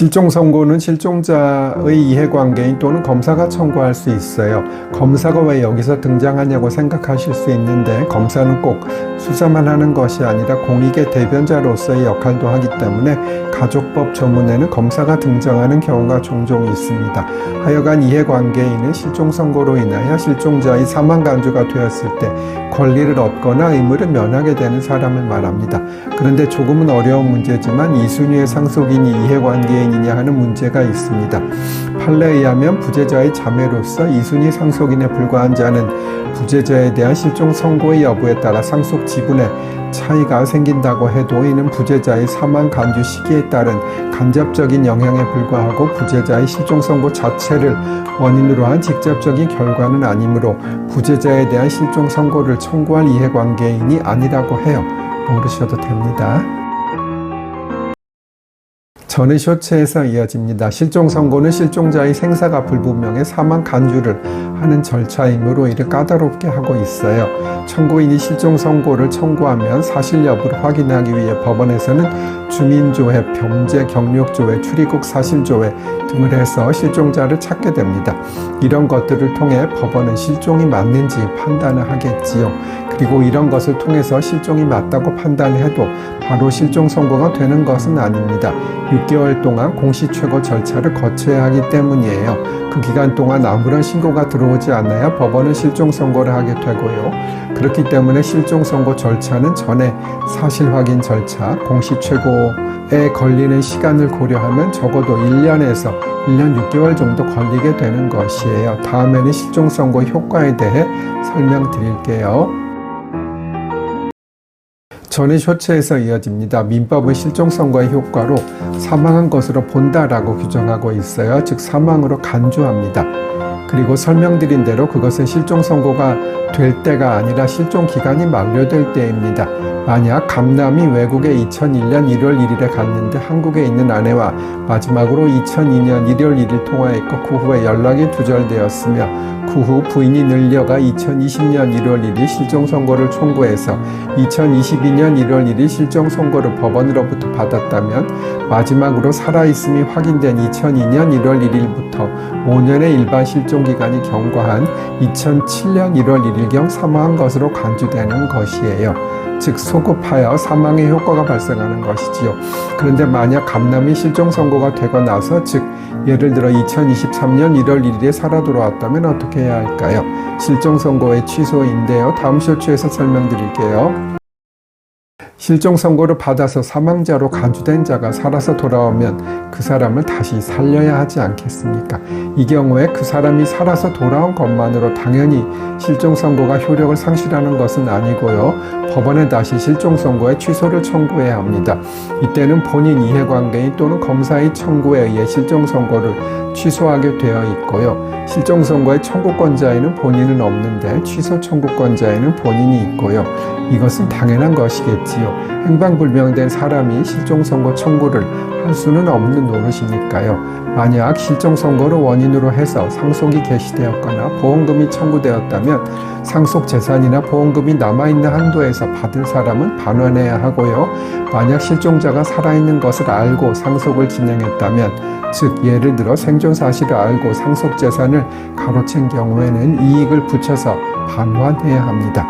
실종 선고는 실종자의 이해관계인 또는 검사가 청구할 수 있어요. 검사가 왜 여기서 등장하냐고 생각하실 수 있는데, 검사는 꼭 수사만 하는 것이 아니라 공익의 대변자로서의 역할도 하기 때문에 가족법 조문에는 검사가 등장하는 경우가 종종 있습니다. 하여간 이해관계인은 실종 선고로 인하여 실종자의 사망 간주가 되었을 때 권리를 얻거나 의무를 면하게 되는 사람을 말합니다. 그런데 조금은 어려운 문제지만 이순위의 상속인이 이해관계인이냐 하는 문제가 있습니다. 판례에 의하면 부재자의 자매로서 이순위 상속인에 불과한 자는 부재자에 대한 실종 선고의 여부에 따라 상속 지분에 차이가 생긴다고 해도 이는 부재자의 사망 간주 시기에 따른 간접적인 영향에 불과하고 부재자의 실종 선고 자체를 원인으로 한 직접적인 결과는 아니므로 부재자에 대한 실종 선고를 청구할 이해관계인이 아니라고 해요. 모르셔도 됩니다. 전의 쇼츠에서 이어집니다. 실종 선고는 실종자의 생사가 불분명해 사망 간주를 하는 절차이므로 이를 까다롭게 하고 있어요. 청구인이 실종 선고를 청구하면 사실 여부를 확인하기 위해 법원에서는 주민조회, 병제, 경력조회, 출입국 사실조회 등을 해서 실종자를 찾게 됩니다. 이런 것들을 통해 법원은 실종이 맞는지 판단을 하겠지요. 그리고 이런 것을 통해서 실종이 맞다고 판단해도 바로 실종 선고가 되는 것은 아닙니다. 6개월 동안 공시최고 절차를 거쳐야 하기 때문이에요. 그 기간 동안 아무런 신고가 들어오지 않아야 법원은 실종 선고를 하게 되고요. 그렇기 때문에 실종 선고 절차는 전에 사실 확인 절차, 공시최고에 걸리는 시간을 고려하면 적어도 1년에서 1년 6개월 정도 걸리게 되는 것이에요. 다음에는 실종 선고 효과에 대해 설명드릴게요. 전의 쇼츠에서 이어집니다. 민법은 실종 선고의 효과로 사망한 것으로 본다라고 규정하고 있어요. 즉 사망으로 간주합니다. 그리고 설명드린 대로 그것은 실종 선고가 될 때가 아니라 실종 기간이 만료될 때입니다. 만약 감남이 외국에 2001년 1월 1일에 갔는데 한국에 있는 아내와 마지막으로 2002년 1월 1일 통화했고 그 후에 연락이 두절되었으며 그 후 부인이 늘려가 2020년 1월 1일 실종 선고를 청구해서 2022년 1월 1일 실종 선고를 법원으로부터 받았다면 마지막으로 살아있음이 확인된 2002년 1월 1일부터 5년의 일반 실종 기간이 경과한 2007년 1월 1일경 사망한 것으로 간주되는 것이에요. 즉 소급하여 사망의 효과가 발생하는 것이지요. 그런데 만약 감남이 실종 선고가 되고 나서 즉 예를 들어 2023년 1월 1일에 살아 돌아왔다면 어떻게 해야 할까요? 실종 선고의 취소인데요. 다음 쇼츠에서 설명드릴게요. 실종 선고를 받아서 사망자로 간주된 자가 살아서 돌아오면 그 사람을 다시 살려야 하지 않겠습니까? 이 경우에 그 사람이 살아서 돌아온 것만으로 당연히 실종 선고가 효력을 상실하는 것은 아니고요. 법원에 다시 실종 선고의 취소를 청구해야 합니다. 이때는 본인 이해관계인 또는 검사의 청구에 의해 실종 선고를 취소하게 되어 있고요. 실종 선고의 청구권자에는 본인은 없는데 취소 청구권자에는 본인이 있고요. 이것은 당연한 것이겠지요. 행방불명된 사람이 실종 선고 청구를 할 수는 없는 노릇이니까요. 만약 실종 선고를 원인으로 해서 상속이 개시되었거나 보험금이 청구되었다면 상속 재산이나 보험금이 남아있는 한도에서 받을 사람은 반환해야 하고요. 만약 실종자가 살아있는 것을 알고 상속을 진행했다면 즉 예를 들어 생존 사실을 알고 상속 재산을 가로챈 경우에는 이익을 붙여서 반환해야 합니다.